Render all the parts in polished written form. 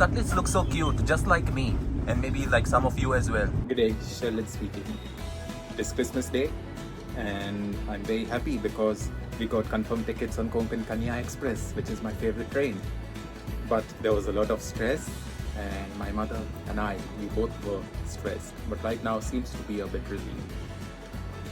cutlets look so cute, just like me, and maybe like some of you as well. Good day, Charlotte speaking. It's Christmas Day and I'm very happy because we got confirmed tickets on Konkan Kanya Express, which is my favorite train. But there was a lot of stress and my mother and I, we both were stressed. But right now seems to be a bit relieved.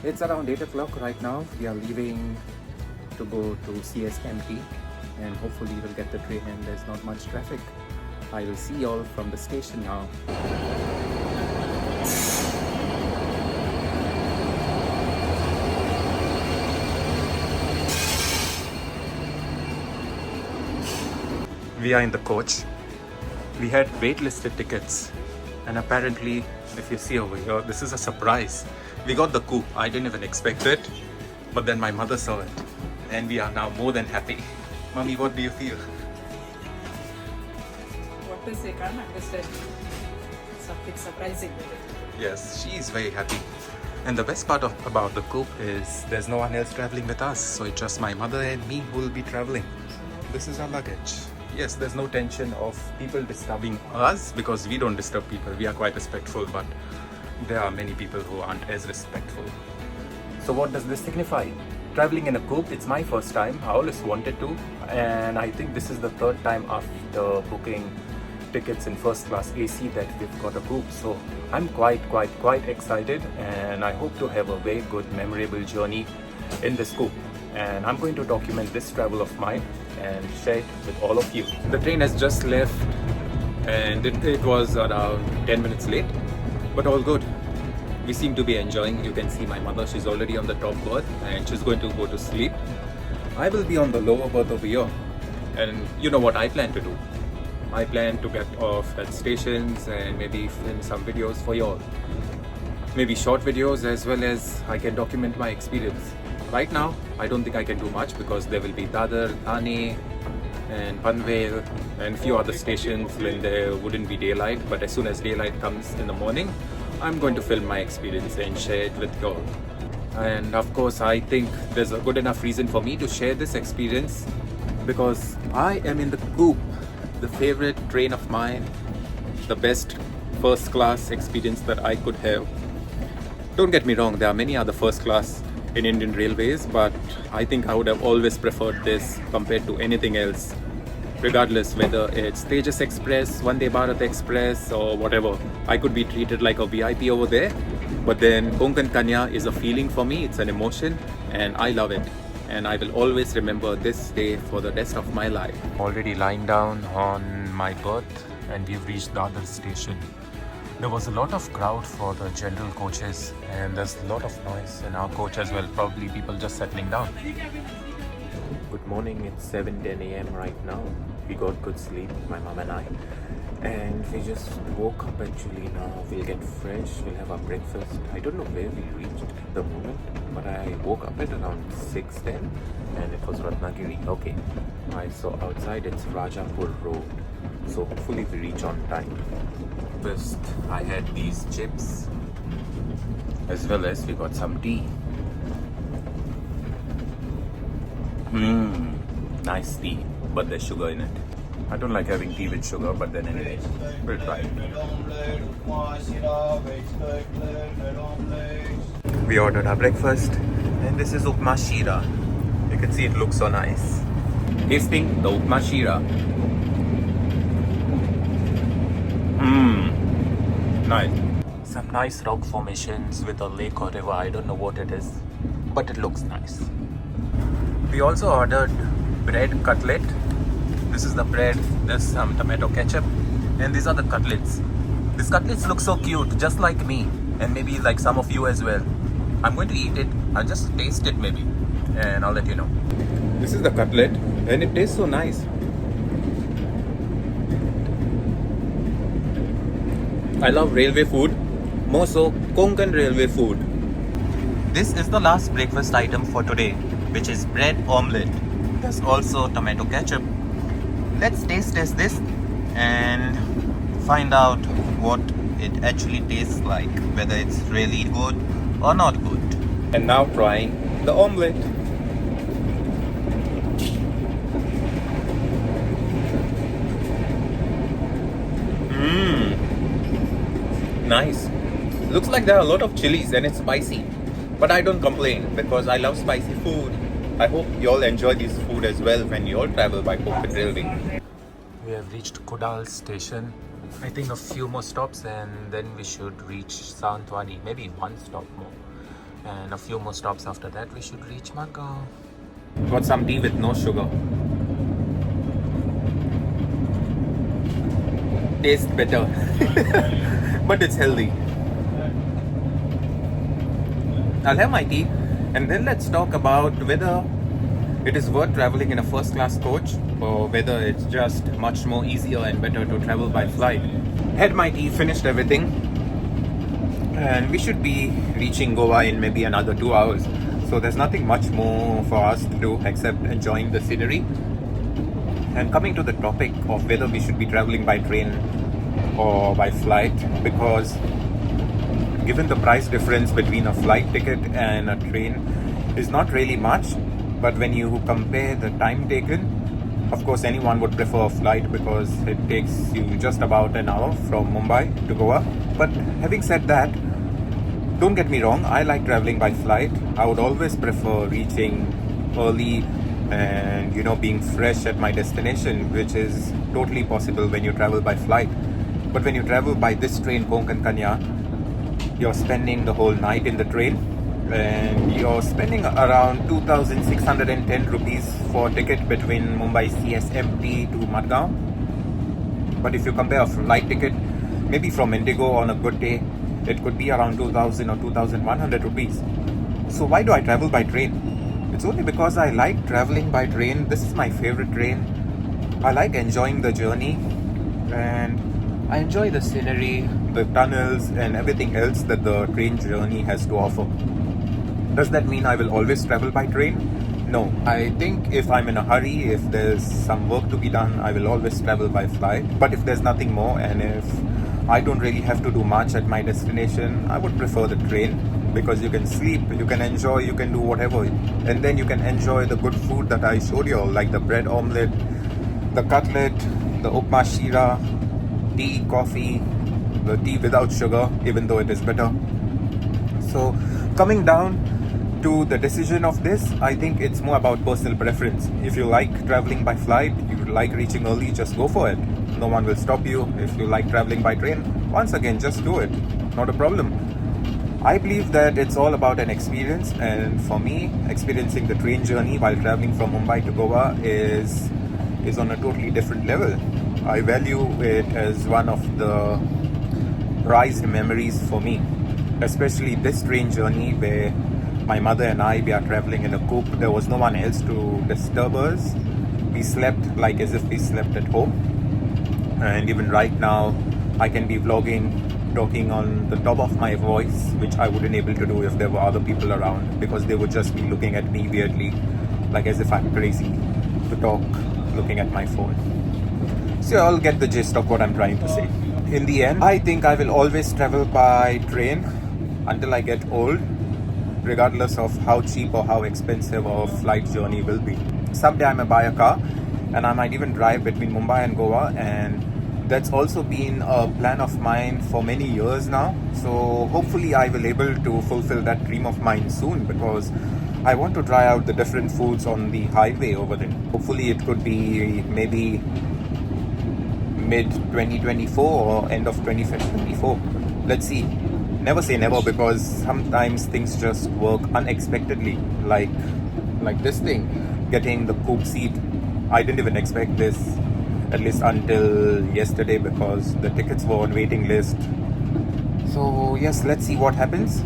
It's around 8 o'clock right now. We are leaving to go to CSMT and hopefully we'll get the train and there's not much traffic. I will see you all from the station now. We are in the coach. We had waitlisted tickets and apparently, if you see over here, this is a surprise. We got the coupe. I didn't even expect it, but then my mother saw it and we are now more than happy. Mommy, what do you feel? What to say, can't understand. Something surprising. Yes, she is very happy. And the best part about the coupe is there's no one else traveling with us. So it's just my mother and me who will be traveling. This is our luggage. Yes, there's no tension of people disturbing us because we don't disturb people. We are quite respectful, but there are many people who aren't as respectful. So what does this signify? Traveling in a coupe, it's my first time. I always wanted to, and I think this is the third time after booking tickets in first class AC that we've got a coupe. So I'm quite excited, and I hope to have a very good, memorable journey in this coupe. And I'm going to document this travel of mine and share it with all of you. The train has just left and it was around 10 minutes late, but all good. We seem to be enjoying. You can see my mother, she's already on the top berth and she's going to go to sleep. I will be on the lower berth over here, and you know what I plan to do. I plan to get off at stations and maybe film some videos for you all. Maybe short videos, as well as I can document my experience. Right now, I don't think I can do much because there will be Dadar, Thane and Panvel and few other stations when there wouldn't be daylight. But as soon as daylight comes in the morning, I'm going to film my experience and share it with you all. And of course, I think there's a good enough reason for me to share this experience because I am in the coupe, the favorite train of mine, the best first class experience that I could have. Don't get me wrong, there are many other first class in Indian Railways, but I think I would have always preferred this compared to anything else, regardless whether it's Tejas Express, Vande Bharat Express or whatever. I could be treated like a VIP over there, but then Konkan Kanya is a feeling for me, it's an emotion, and I love it. And I will always remember this day for the rest of my life. Already lying down on my berth and we've reached the other station. There was a lot of crowd for the general coaches and there's a lot of noise in our coach as well, probably people just settling down. Good morning, it's 7:10 a.m. right now. We got good sleep, my mom and I. And we just woke up actually now. We'll get fresh, we'll have our breakfast. I don't know where we reached at the moment, but I woke up at around 6:10 and it was Ratnagiri. Okay, I saw outside it's Rajapur Road. So hopefully we reach on time. First, I had these chips as well as we got some tea. Nice tea, but there's sugar in it. I don't like having tea with sugar, but then anyway, we'll try. We ordered our breakfast and this is Upma Shira. You can see it looks so nice. Tasting the Upma Shira. Nice. Some nice rock formations with a lake or river. I don't know what it is, but it looks nice. We also ordered bread cutlet. This is the bread, there's some tomato ketchup, and these are the cutlets. These cutlets look so cute, just like me, and maybe like some of you as well. I'm going to eat it. I'll just taste it maybe, and I'll let you know. This is the cutlet, and it tastes so nice. I love railway food, more so Konkan Railway food. This is the last breakfast item for today, which is bread omelette. There's also tomato ketchup. Let's taste test this and find out what it actually tastes like, whether it's really good or not good. And now trying the omelette. nice. Looks like there are a lot of chilies and it's spicy. But I don't complain because I love spicy food. I hope you all enjoy this food as well when you all travel by Konkan Railway. We have reached Kodal station. I think a few more stops and then we should reach Sawantwadi. Maybe one stop more. And a few more stops after that we should reach Madgaon. Got some tea with no sugar. Tastes better. But it's healthy. I'll have my tea and then let's talk about whether it is worth traveling in a first class coach or whether it's just much more easier and better to travel by flight. Had my tea, finished everything, and we should be reaching Goa in maybe another 2 hours. So there's nothing much more for us to do except enjoying the scenery. And coming to the topic of whether we should be traveling by train or by flight, because given the price difference between a flight ticket and a train is not really much, but when you compare the time taken, of course anyone would prefer a flight because it takes you just about an hour from Mumbai to Goa. But having said that, don't get me wrong, I like traveling by flight. I would always prefer reaching early and being fresh at my destination, which is totally possible when you travel by flight. But when you travel by this train, Konkan Kanya, you're spending the whole night in the train and you're spending around 2,610 rupees for a ticket between Mumbai CSMT to Madgaon. But if you compare a flight ticket, maybe from Indigo on a good day, it could be around 2,000 or 2,100 rupees. So why do I travel by train? It's only because I like traveling by train. This is my favorite train. I like enjoying the journey and I enjoy the scenery, the tunnels and everything else that the train journey has to offer. Does that mean I will always travel by train? No. I think if I'm in a hurry, if there's some work to be done, I will always travel by flight. But if there's nothing more and if I don't really have to do much at my destination, I would prefer the train because you can sleep, you can enjoy, you can do whatever. And then you can enjoy the good food that I showed you all, like the bread omelette, the cutlet, the upma shira, tea, coffee, the tea without sugar, even though it is better. So coming down to the decision of this, I think it's more about personal preference. If you like traveling by flight, you like reaching early, just go for it. No one will stop you. If you like traveling by train, once again, just do it. Not a problem. I believe that it's all about an experience, and for me, experiencing the train journey while traveling from Mumbai to Goa is on a totally different level. I value it as one of the prized memories for me, especially this train journey where my mother and we are traveling in a coupe. There was no one else to disturb us. We slept like as if we slept at home. And even right now, I can be vlogging, talking on the top of my voice, which I wouldn't able to do if there were other people around, because they would just be looking at me weirdly, like as if I'm crazy to talk, looking at my phone. So I'll get the gist of what I'm trying to say. In the end, I think I will always travel by train until I get old, regardless of how cheap or how expensive a flight journey will be. Someday I may buy a car and I might even drive between Mumbai and Goa, and that's also been a plan of mine for many years now. So hopefully I will able to fulfill that dream of mine soon, because I want to try out the different foods on the highway over there. Hopefully it could be maybe mid 2024 or end of 2024. Let's see. Never say never, because sometimes things just work unexpectedly, like this thing, getting the coupe seat. I didn't even expect this, at least until yesterday, because the tickets were on waiting list. So yes, let's see what happens.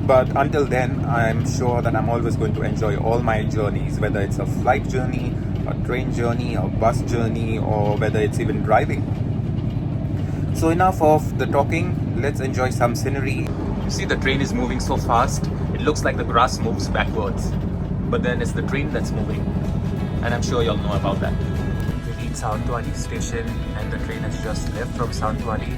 But until then, I'm sure that I'm always going to enjoy all my journeys, whether it's a flight journey, a train journey, a bus journey, or whether it's even driving. So enough of the talking, let's enjoy some scenery. You see, the train is moving so fast, it looks like the grass moves backwards. But then it's the train that's moving. And I'm sure you'll know about that. We reached Sawantwadi station and the train has just left from Sawantwadi.